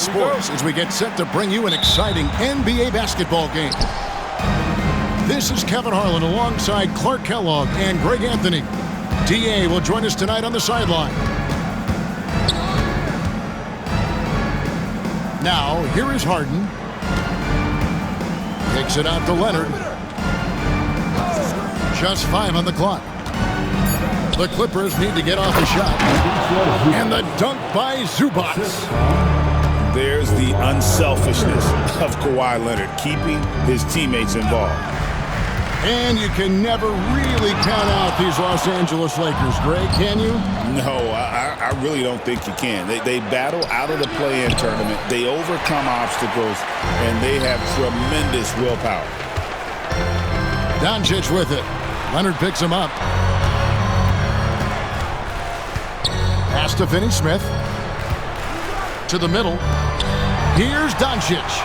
sports as we get set to bring you an exciting NBA basketball game. This is Kevin Harlan alongside Clark Kellogg and Greg Anthony. D.A. will join us tonight on the sideline. Now, here is Harden. Takes it out to Leonard. Just 5 on the clock. The Clippers need to get off the shot. And the dunk by Zubac. There's the unselfishness of Kawhi Leonard, keeping his teammates involved. And you can never really count out these Los Angeles Lakers, Greg, can you? No, I really don't think you can. They battle out of the play-in tournament. They overcome obstacles, and they have tremendous willpower. Doncic with it. Leonard picks him up. Pass to Finney-Smith. To the middle. Here's Doncic.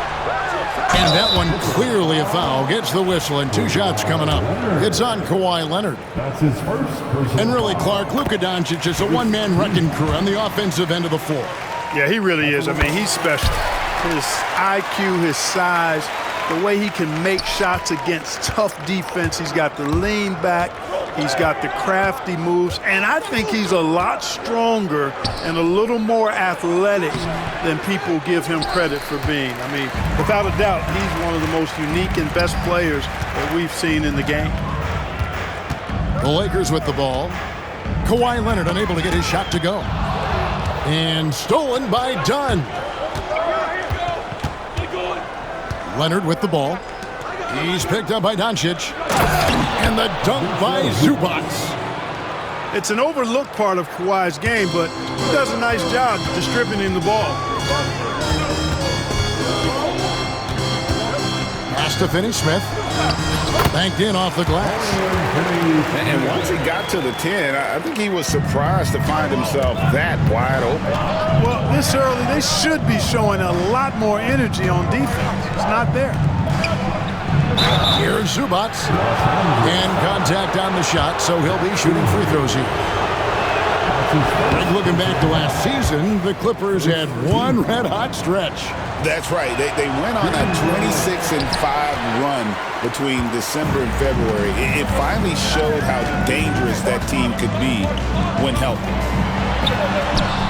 And that one clearly a foul. Gets the whistle, and 2 shots coming up. It's on Kawhi Leonard. That's his first. And really, Clark, Luka Doncic is a one-man wrecking crew on the offensive end of the floor. Yeah, he really is. I mean, he's special. His IQ, his size, the way he can make shots against tough defense. He's got the lean back. He's got the crafty moves. And I think he's a lot stronger and a little more athletic than people give him credit for being. I mean, without a doubt, he's one of the most unique and best players that we've seen in the game. The Lakers with the ball. Kawhi Leonard unable to get his shot to go. And stolen by Dunn. Leonard with the ball. He's picked up by Doncic. And the dunk by Zubac. It's an overlooked part of Kawhi's game, but he does a nice job distributing the ball. Pass to Finney-Smith. Banked in off the glass. And once he got to the 10, I think he was surprised to find himself that wide open. Well, this early, they should be showing a lot more energy on defense. It's not there. Here's Zubac. And contact on the shot, so he'll be shooting free throws here. Looking back to last season, the Clippers had one red-hot stretch. That's right. They went on a 26-5 run between December and February. It finally showed how dangerous that team could be when healthy.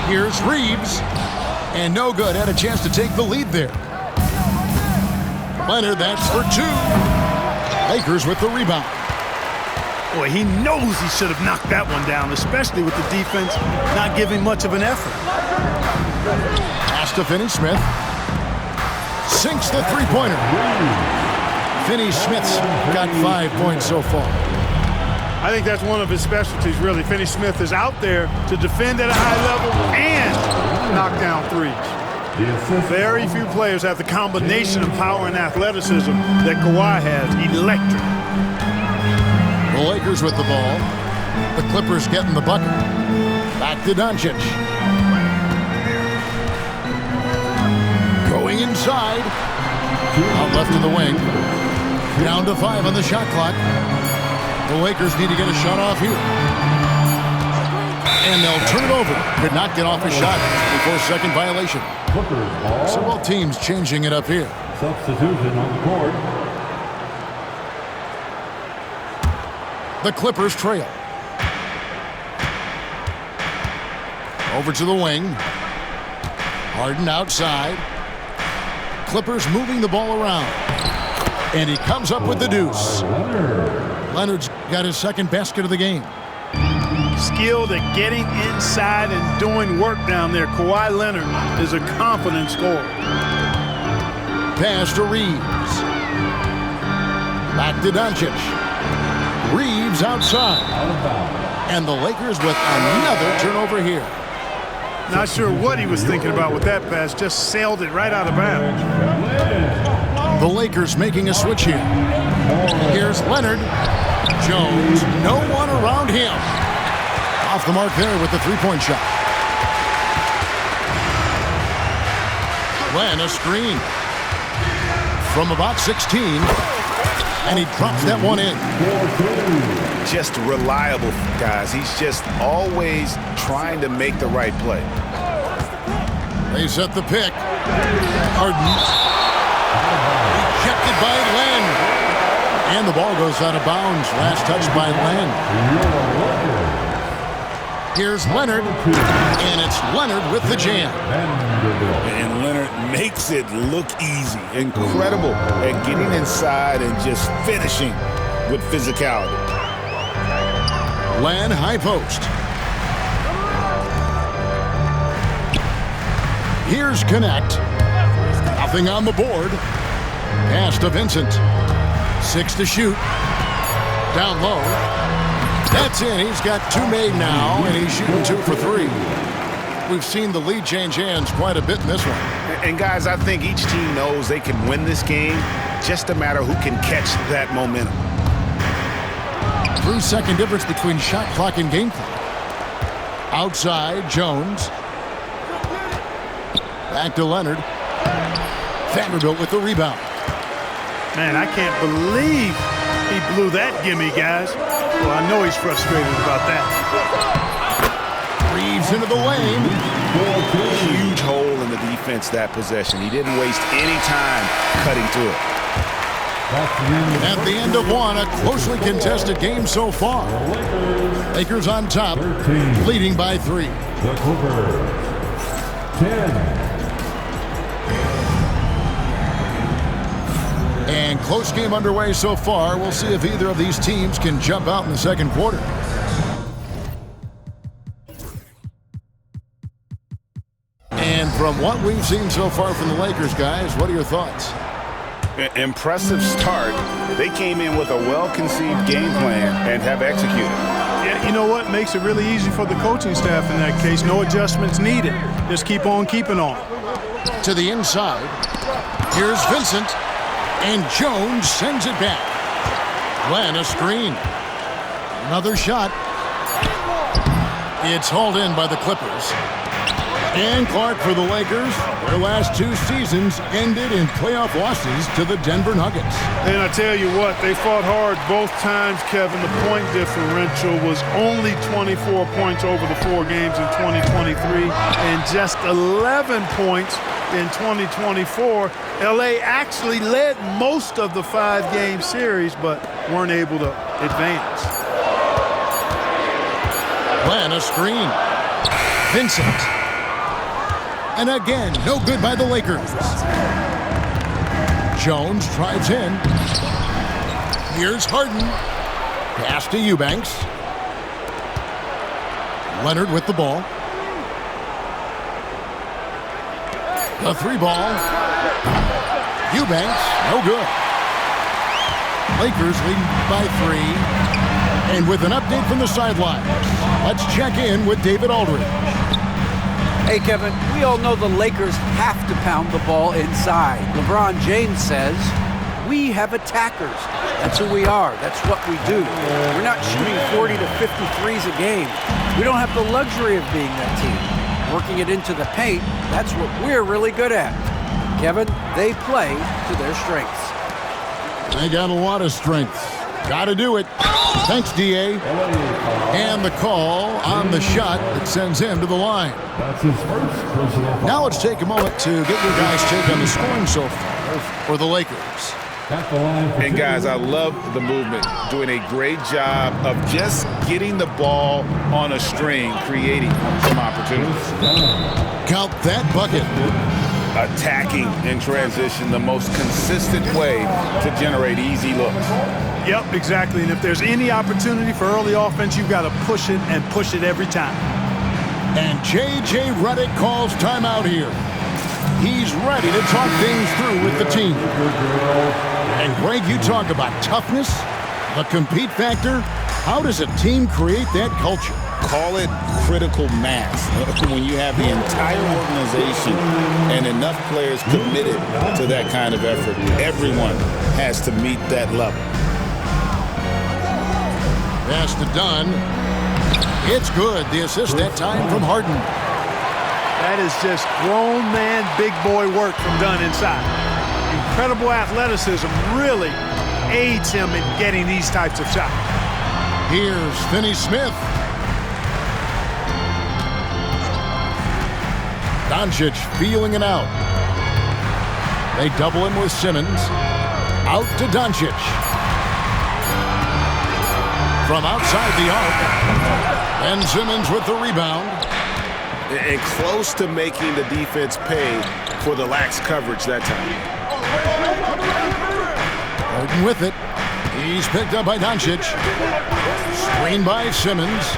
Here's Reeves. And no good. Had a chance to take the lead there. Leonard, that's for 2. Lakers with the rebound. Boy, he knows he should have knocked that one down, especially with the defense not giving much of an effort. Pass to Finney-Smith. Sinks the three-pointer. Finney-Smith's got 5 points so far. I think that's one of his specialties, really. Finney-Smith is out there to defend at a high level and knock down threes. Very few players have the combination of power and athleticism that Kawhi has. Electric. The Lakers with the ball. The Clippers getting the bucket. Back to Doncic. Going inside. Out left of the wing. Down to 5 on the shot clock. The Lakers need to get a shot off here. And they'll turn it over. Could not get off a shot before second violation. So both teams changing it up here. Substitution on the court. The Clippers trail. Over to the wing. Harden outside. Clippers moving the ball around. And he comes up with the deuce. Leonard's got his second basket of the game. Skilled at getting inside and doing work down there. Kawhi Leonard is a confident scorer. Pass to Reeves. Back to Doncic. Reeves outside. And the Lakers with another turnover here. Not sure what he was thinking about with that pass. Just sailed it right out of bounds. The Lakers making a switch here. Here's Leonard. Jones, no one around him. Off the mark there with the three-point shot. Len, a screen. From about 16. And he drops that one in. Just reliable, guys. He's just always trying to make the right play. They set the pick. Harden. Rejected by Len. And the ball goes out of bounds. Last touch by Len. Here's Leonard. And it's Leonard with the jam. And Leonard makes it look easy. Incredible at getting inside and just finishing with physicality. Len high post. Here's Connect. Nothing on the board. Pass to Vincent. 6 to shoot. Down low. That's in. He's got 2 made now, and he's shooting 2 for 3. We've seen the lead change hands quite a bit in this one. And guys, I think each team knows they can win this game. Just a matter who can catch that momentum. 3-second difference between shot clock and game clock. Outside, Jones. Back to Leonard. Vanderbilt with the rebound. Man, I can't believe he blew that gimme, guys. Well, I know he's frustrated about that. Reeves into the lane. Huge hole in the defense that possession. He didn't waste any time cutting through it. At the end of one, a closely contested game so far. Lakers on top, leading by 3. The Clippers, 10. And close game underway so far. We'll see if either of these teams can jump out in the second quarter. And from what we've seen so far from the Lakers, guys, what are your thoughts? Impressive start. They came in with a well-conceived game plan and have executed. Yeah, you know what? Makes it really easy for the coaching staff in that case. No adjustments needed. Just keep on keeping on. To the inside. Here's Vincent. And Jones sends it back. Len a screen. Another shot. It's hauled in by the Clippers. And Clark for the Lakers. Their last 2 seasons ended in playoff losses to the Denver Nuggets. And I tell you what, they fought hard both times, Kevin. The point differential was only 24 points over the 4 games in 2023 and just 11 points in 2024. LA actually led most of the 5-game series, but weren't able to advance. Len a screen. Vincent. And again, no good by the Lakers. Jones drives in. Here's Harden. Pass to Eubanks. Leonard with the ball. The 3 ball. Eubanks, no good. Lakers leading by 3. And with an update from the sidelines, let's check in with David Aldridge. Hey, Kevin, we all know the Lakers have to pound the ball inside. LeBron James says, we have attackers. That's who we are. That's what we do. We're not shooting 40 to 53s a game. We don't have the luxury of being that team. Working it into the paint, that's what we're really good at. Kevin, they play to their strengths. They got a lot of strengths. Got to do it. Thanks, D.A. And the call on the shot that sends him to the line. That's his first personal foul. Now let's take a moment to get your guys' take on the scoring so far for the Lakers. At the line for And guys, I love the movement. Doing a great job of just getting the ball on a string, creating some opportunities. Count that bucket. Attacking in transition, the most consistent way to generate easy looks. Yep, exactly. And if there's any opportunity for early offense, you've got to push it and push it every time. And J.J. Redick calls timeout here. He's ready to talk things through with the team. And Greg, you talk about toughness, the compete factor. How does a team create that culture? Call it critical mass. When you have the entire organization and enough players committed to that kind of effort, everyone has to meet that level. Pass to Dunn. It's good. The assist that time from Harden. That is just grown man, big boy work from Dunn inside. Incredible athleticism really aids him in getting these types of shots. Here's Finney-Smith. Doncic feeling it out. They double him with Simmons. Out to Doncic. From outside the arc. And Simmons with the rebound. And close to making the defense pay for the lax coverage that time. Harden with it. He's picked up by Doncic. Screen by Simmons.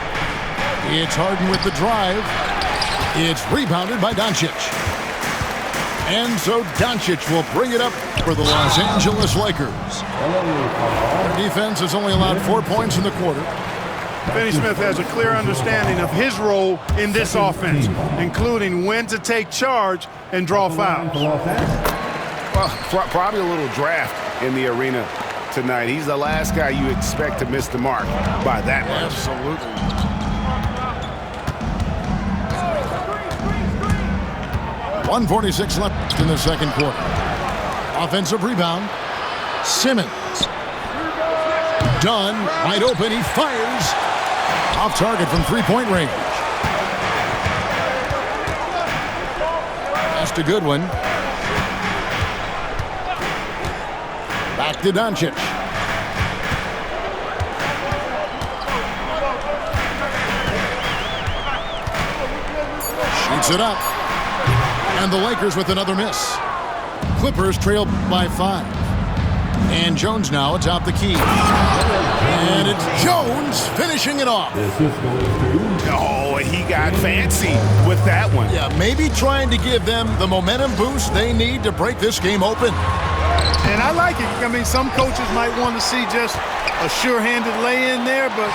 It's Harden with the drive. It's rebounded by Doncic. And so Doncic will bring it up for the Los Angeles Lakers. Their defense has only allowed 4 points in the quarter. Finney Smith has a clear understanding of his role in this offense, including when to take charge and draw fouls. Well, probably a little draft in the arena tonight. He's the last guy you expect to miss the mark by that much. Absolutely. .146 left in the second quarter. Offensive rebound. Simmons. Dunn, wide open, he fires. Off target from three-point range. That's a good one. Back to Doncic. Shoots it up. And the Lakers with another miss. Clippers trail by 5. And Jones now atop the key. And it's Jones finishing it off. Oh, he got fancy with that one. Yeah, maybe trying to give them the momentum boost they need to break this game open. And I like it. I mean, some coaches might want to see just a sure-handed lay-in there, but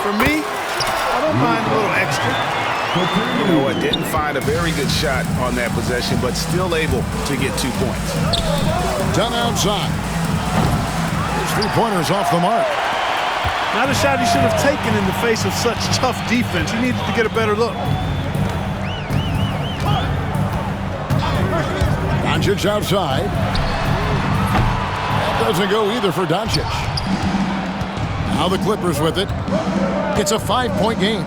for me, I don't mind a little extra. You know what? Didn't find a very good shot on that possession, but still able to get 2 points. Done outside. His three-pointer's off the mark. Not a shot he should have taken in the face of such tough defense. He needed to get a better look. Doncic outside. That doesn't go either for Doncic. Now the Clippers with it. It's a 5-point game.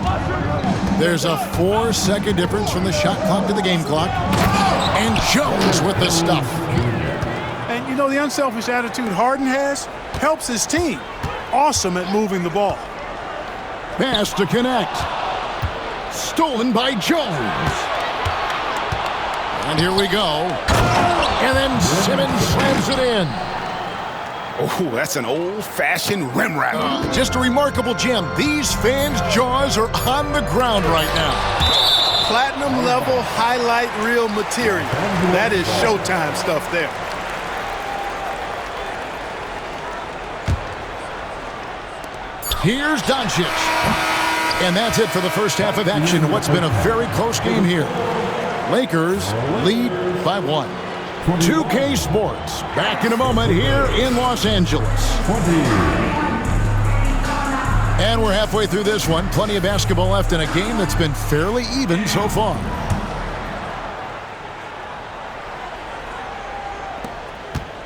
There's a 4-second difference from the shot clock to the game clock. And Jones with the stuff. And, you know, the unselfish attitude Harden has helps his team. Awesome at moving the ball. Pass to connect. Stolen by Jones. And here we go. And then Simmons slams it in. Oh, that's an old-fashioned rim wrap. Just a remarkable gem. These fans' jaws are on the ground right now. Platinum level highlight reel material. That is Showtime stuff there. Here's Doncic. And that's it for the first half of action in what's been a very close game here. Lakers lead by 1. 2K Sports, back in a moment here in Los Angeles. 20. And we're halfway through this one. Plenty of basketball left in a game that's been fairly even so far.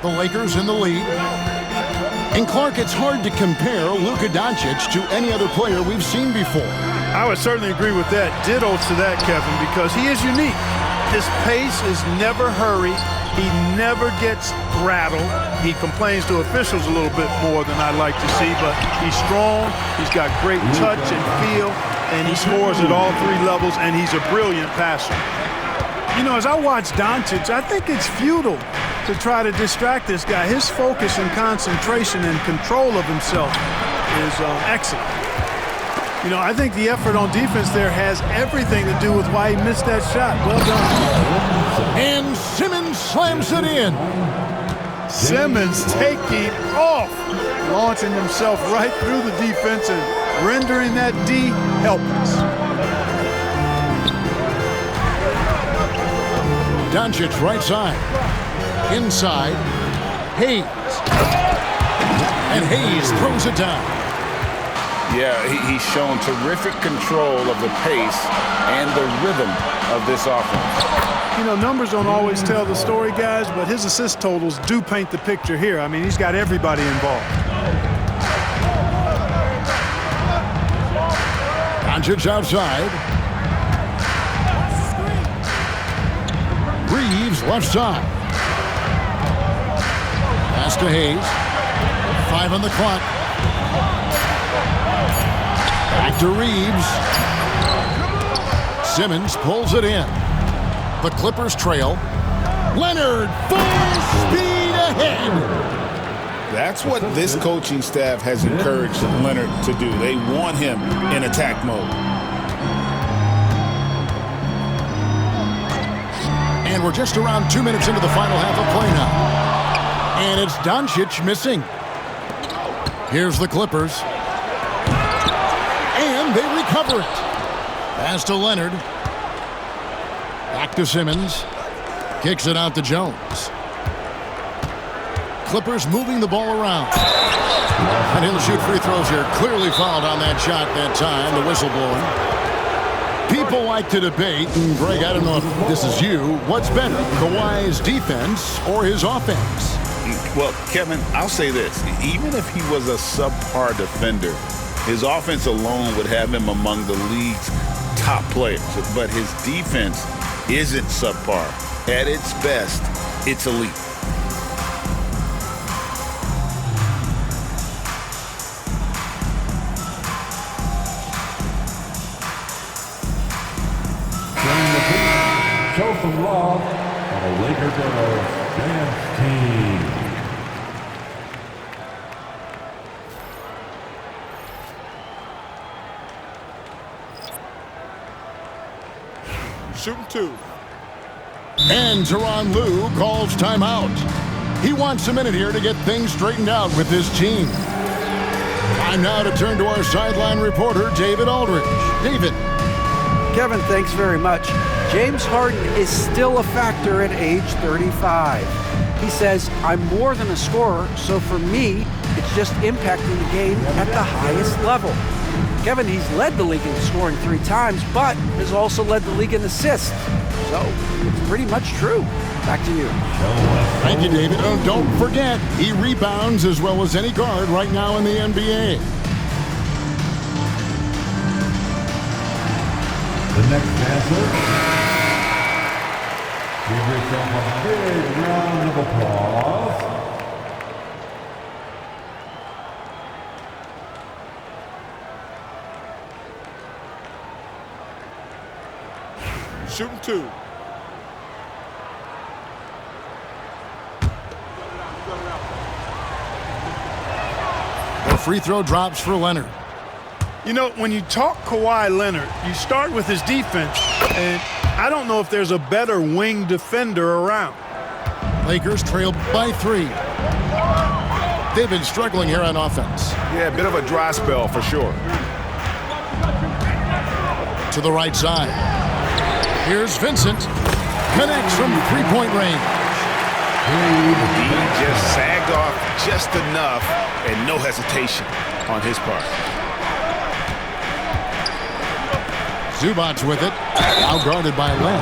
The Lakers in the lead. And Clark, it's hard to compare Luka Doncic to any other player we've seen before. I would certainly agree with that. Ditto to that, Kevin, because he is unique. His pace is never hurried. He never gets rattled. He complains to officials a little bit more than I like to see, but he's strong. He's got great touch and feel, and he scores at all 3 levels, and he's a brilliant passer. You know, as I watch Doncic, I think it's futile to try to distract this guy. His focus and concentration and control of himself is excellent. You know, I think the effort on defense there has everything to do with why he missed that shot. Well done. And Simmons slams it in. Simmons taking off, launching himself right through the defense and rendering that D helpless. Doncic right side. Inside. Hayes. And Hayes throws it down. Yeah, he's shown terrific control of the pace and the rhythm of this offense. You know, numbers don't always tell the story, guys, but his assist totals do paint the picture here. I mean, he's got everybody involved. Doncic outside. Reeves left side. Pass to Hayes. 5 on the clock. Back to Reeves. Simmons pulls it in. The Clippers trail. Leonard, full speed ahead. That's what this coaching staff has encouraged Leonard to do. They want him in attack mode. And we're just around 2 minutes into the final half of play now. And it's Doncic missing. Here's the Clippers. And they recover it. Pass to Leonard. Back to Simmons. Kicks it out to Jones. Clippers moving the ball around. And he'll shoot free throws here. Clearly fouled on that shot that time. The whistle blowing. People like to debate, and Greg, I don't know if this is you, what's better, Kawhi's defense or his offense? Well, Kevin, I'll say this. Even if he was a subpar defender, his offense alone would have him among the league's top players. But his defense isn't subpar. At its best, it's elite. Show some love on the Laker Girls Dance Team. Shooting 2. And Tyronn Lue calls timeout. He wants a minute here to get things straightened out with his team. Time now to turn to our sideline reporter, David Aldridge. David. Kevin, thanks very much. James Harden is still a factor at age 35. He says, I'm more than a scorer, so for me, it's just impacting the game at the highest level. Kevin, he's led the league in scoring 3 times, but has also led the league in assists. So, it's pretty much true. Back to you. Thank you, David. Oh, don't forget, he rebounds as well as any guard right now in the NBA. The next dancer. Give yourself a big round of applause. Shooting 2. The free throw drops for Leonard. You know, when you talk Kawhi Leonard, you start with his defense, and I don't know if there's a better wing defender around. Lakers trail by 3. They've been struggling here on offense. Yeah, a bit of a dry spell for sure. To the right side. Here's Vincent. Connects from 3-point range. He just sagged off just enough and no hesitation on his part. Zubac's with it. Now guarded by Len.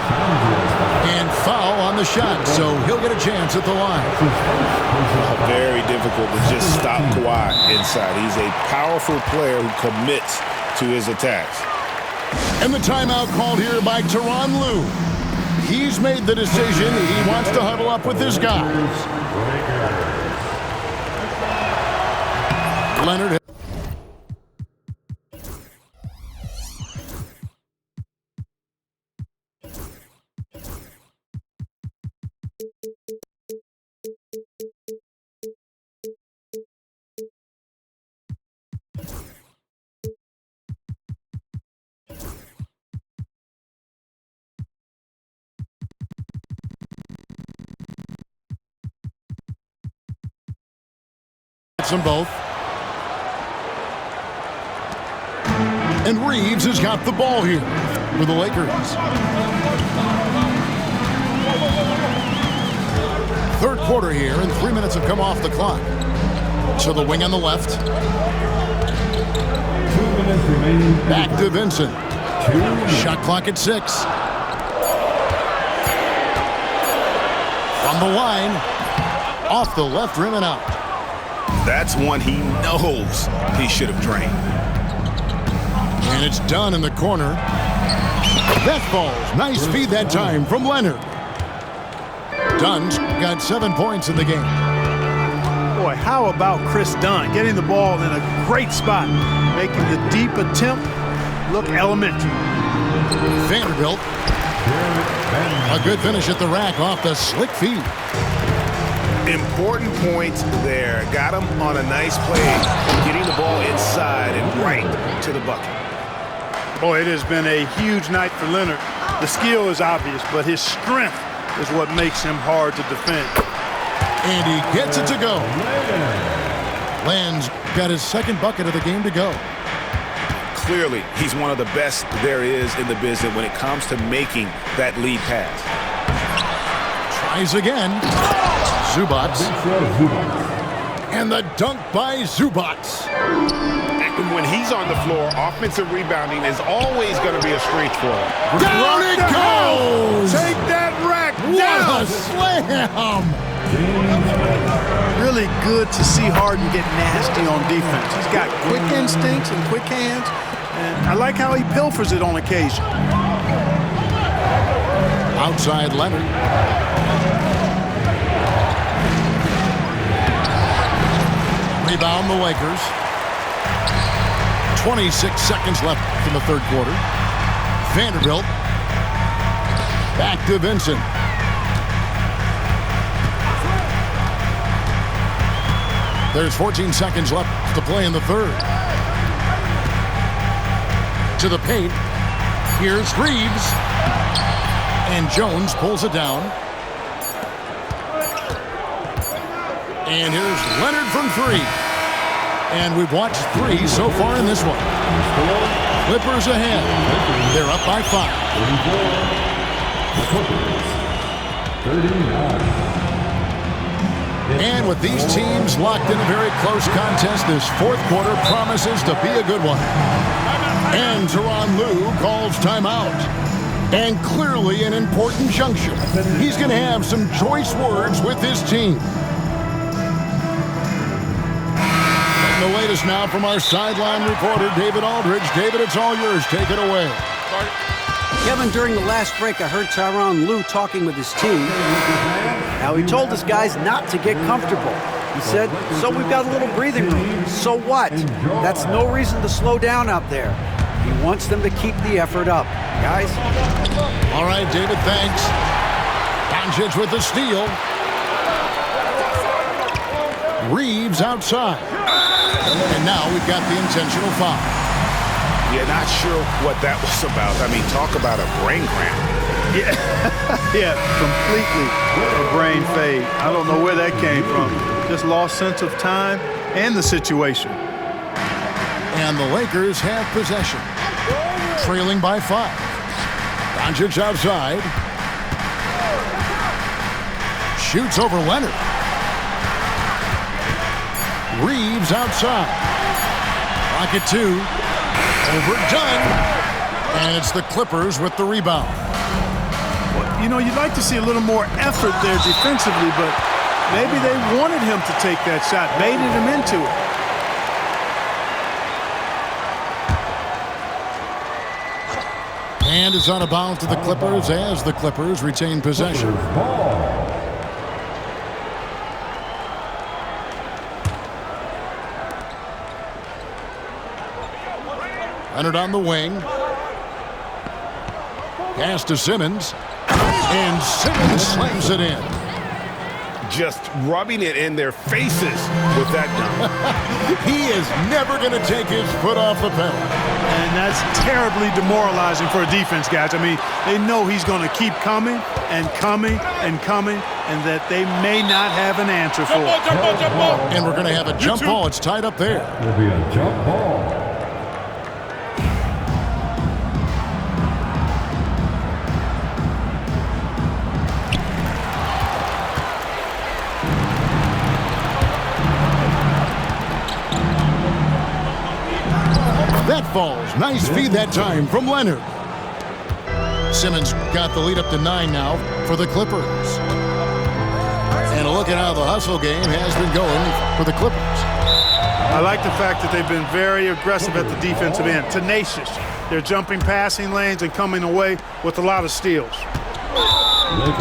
And foul on the shot, so he'll get a chance at the line. Very difficult to just stop Kawhi inside. He's a powerful player who commits to his attacks. And the timeout called here by Tyronn Lue. He's made the decision. He wants to huddle up with his guys. Leonard. Them both. And Reeves has got the ball here for the Lakers. Third quarter here, and 3 minutes have come off the clock. So the wing on the left. 2 minutes remaining. Back to Vincent. Shot clock at 6. From the line. Off the left rim and out. That's one he knows he should have drained. And it's done in the corner. That falls. Nice feed that time from Leonard. Dunn's got 7 points in the game. Boy, how about Chris Dunn getting the ball in a great spot, making the deep attempt look elementary. Vanderbilt. A good finish at the rack off the slick feed. Important points there. Got him on a nice play, getting the ball inside and right to the bucket. Boy, it has been a huge night for Leonard. The skill is obvious, but his strength is what makes him hard to defend. And he gets it to go. Land's got his second bucket of the game to go. Clearly, he's one of the best there is in the business when it comes to making that lead pass. Tries again. Zubats. And the dunk by Zubats. When he's on the floor, offensive rebounding is always going to be a strength for him. Down it goes! Take that rack down! What a slam! Really good to see Harden get nasty on defense. He's got quick instincts and quick hands, and I like how he pilfers it on occasion. Outside Leonard. Rebound the Lakers. 26 seconds left in the third quarter. Vanderbilt. Back to Vincent. There's 14 seconds left to play in the third. To the paint. Here's Reeves. And Jones pulls it down. And here's Leonard from three. And we've watched three so far in this one. Clippers ahead. They're up by 5. And with these teams locked in a very close contest, this fourth quarter promises to be a good one. And Tyronn Lue calls timeout. And clearly an important juncture. He's going to have some choice words with his team. The latest now from our sideline reporter, David Aldridge. David, it's all yours. Take it away. Kevin, during the last break, I heard Tyronn Lue talking with his team. Now, he told his guys not to get comfortable. He said, so we've got a little breathing room. So what? That's no reason to slow down out there. He wants them to keep the effort up. Guys? All right, David, thanks. Doncic with the steal. Reeves outside. And now we've got the intentional foul. Yeah, not sure what that was about. I mean, talk about a brain cramp. Yeah, completely a brain fade. I don't know where that came from. Just lost sense of time and the situation. And the Lakers have possession. Trailing by 5. Doncic outside. Shoots over Leonard. Reeves outside. Rocket 2. Overdone. And it's the Clippers with the rebound. Well, you know, you'd like to see a little more effort there defensively, but maybe they wanted him to take that shot, baited him into it. And it's out of bounds to the Clippers as the Clippers retain possession. Leonard on the wing. Pass to Simmons. And Simmons slams it in. Just rubbing it in their faces with that dunk. He is never going to take his foot off the pedal. And that's terribly demoralizing for a defense, guys. I mean, they know he's going to keep coming and coming and coming, and that they may not have an answer for it. And we're going to have a jump ball. It's tied up there. Will be a jump ball. That falls. Nice feed that time from Leonard. Simmons got the lead up to 9 now for the Clippers. And a look at how the hustle game has been going for the Clippers. I like the fact that they've been very aggressive at the defensive end, tenacious. They're jumping passing lanes and coming away with a lot of steals.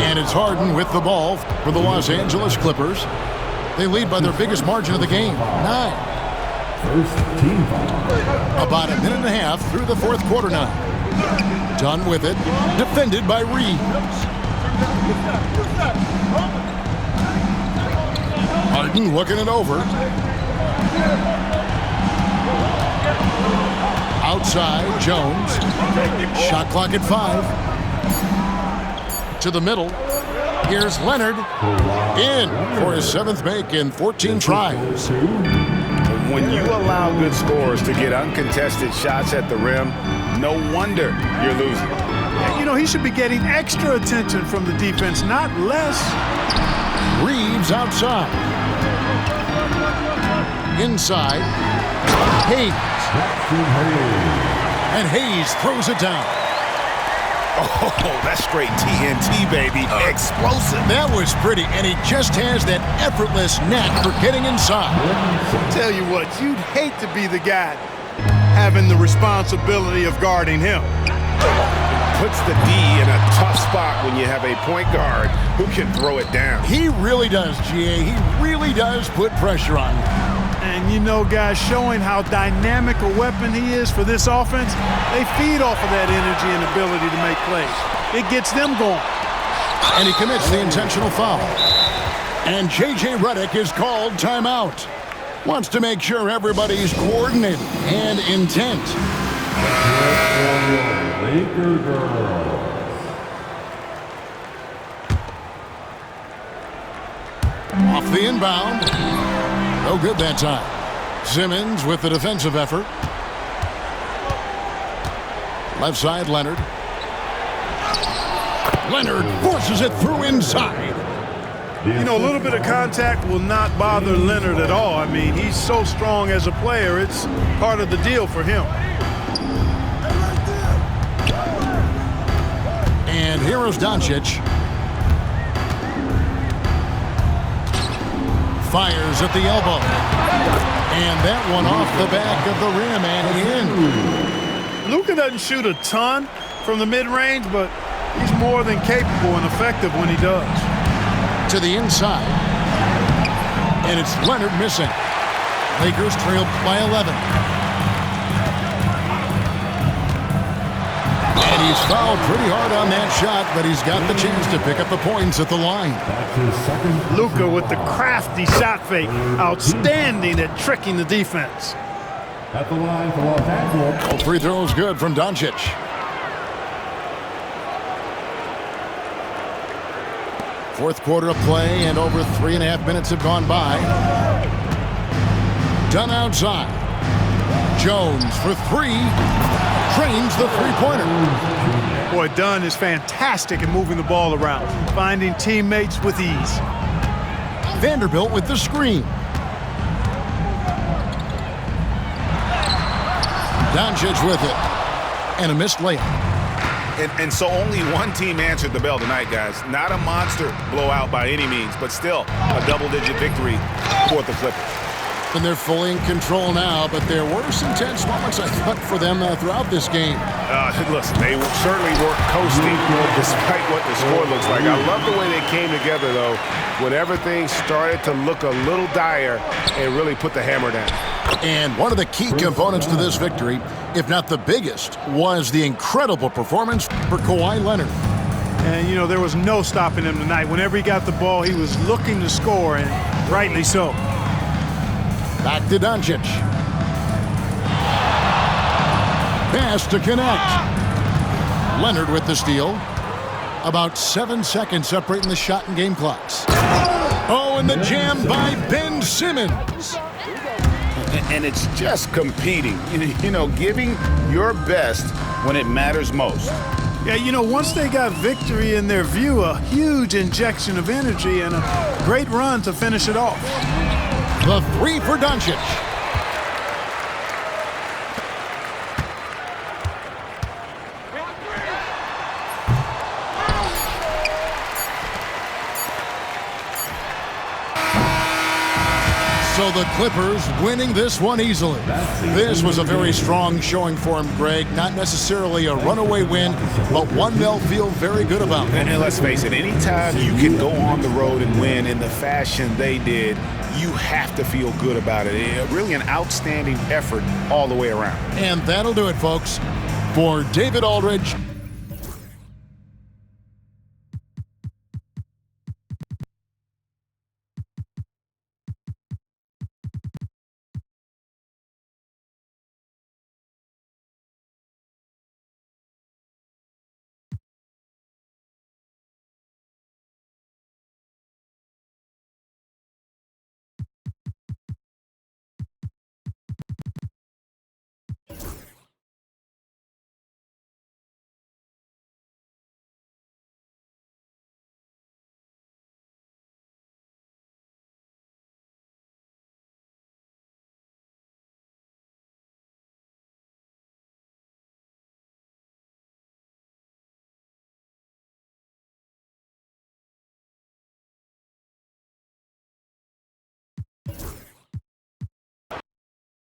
And it's Harden with the ball for the Los Angeles Clippers. They lead by their biggest margin of the game, 9. First team foul. About a minute and a half through the fourth quarter now. Done with it. Defended by Reeves. Harden looking it over. Outside, Jones. Shot clock at 5. To the middle. Here's Leonard. In for his 7th make in 14 tries. When you allow good scorers to get uncontested shots at the rim, no wonder you're losing. You know, he should be getting extra attention from the defense, not less. Reeves outside. Inside. Hayes. And Hayes throws it down. Oh, that's straight TNT, baby. Explosive. That was pretty, and he just has that effortless knack for getting inside. Tell you what, you'd hate to be the guy having the responsibility of guarding him. Puts the D in a tough spot when you have a point guard who can throw it down. He really does, GA. He really does put pressure on him. And you know, guys, showing how dynamic a weapon he is for this offense, they feed off of that energy and ability to make plays. It gets them going. And he commits the intentional foul. And J.J. Redick is called timeout. Wants to make sure everybody's coordinated and intent. Laker girls. Off the inbound. No good that time. Simmons with the defensive effort. Left side, Leonard. Leonard forces it through inside. You know, a little bit of contact will not bother Leonard at all. I mean, he's so strong as a player. It's part of the deal for him. And here is Doncic. Fires at the elbow. And that one off the back of the rim and in. Luka doesn't shoot a ton from the mid-range, but he's more than capable and effective when he does. To the inside. And it's Leonard missing. Lakers trail by 11. And he's fouled pretty hard on that shot, but he's got the chance to pick up the points at the line. Luka with the crafty shot fake. Outstanding at tricking the defense. At the line for Los Angeles. All free throws good from Doncic. Fourth quarter of play, and over 3.5 minutes have gone by. Dunn outside. Jones for 3. Trains the three-pointer. Boy, Dunn is fantastic at moving the ball around, finding teammates with ease. Vanderbilt with the screen. Doncic with it. And a missed layup. And so only one team answered the bell tonight, guys. Not a monster blowout by any means, but still a double-digit victory for the Clippers. And they're fully in control now, but there were some tense moments, I thought, for them throughout this game. Listen, they certainly weren't coasting despite what the score looks like. I love the way they came together, though, when everything started to look a little dire and really put the hammer down. And one of the key components to this victory, if not the biggest, was the incredible performance for Kawhi Leonard. And, you know, there was no stopping him tonight. Whenever he got the ball, he was looking to score, and rightly so. Back to Doncic. Pass to connect. Leonard with the steal. About 7 seconds separating the shot and game clocks. Oh, and the jam by Ben Simmons. And it's just competing, you know, giving your best when it matters most. Yeah, you know, once they got victory in their view, a huge injection of energy and a great run to finish it off. The 3 for Doncic. So the Clippers winning this one easily. This was a very strong showing for him, Greg. Not necessarily a runaway win, but one they'll feel very good about. And let's face it, anytime you can go on the road and win in the fashion they did, you have to feel good about it. Really an outstanding effort all the way around. And that'll do it, folks. For David Aldridge,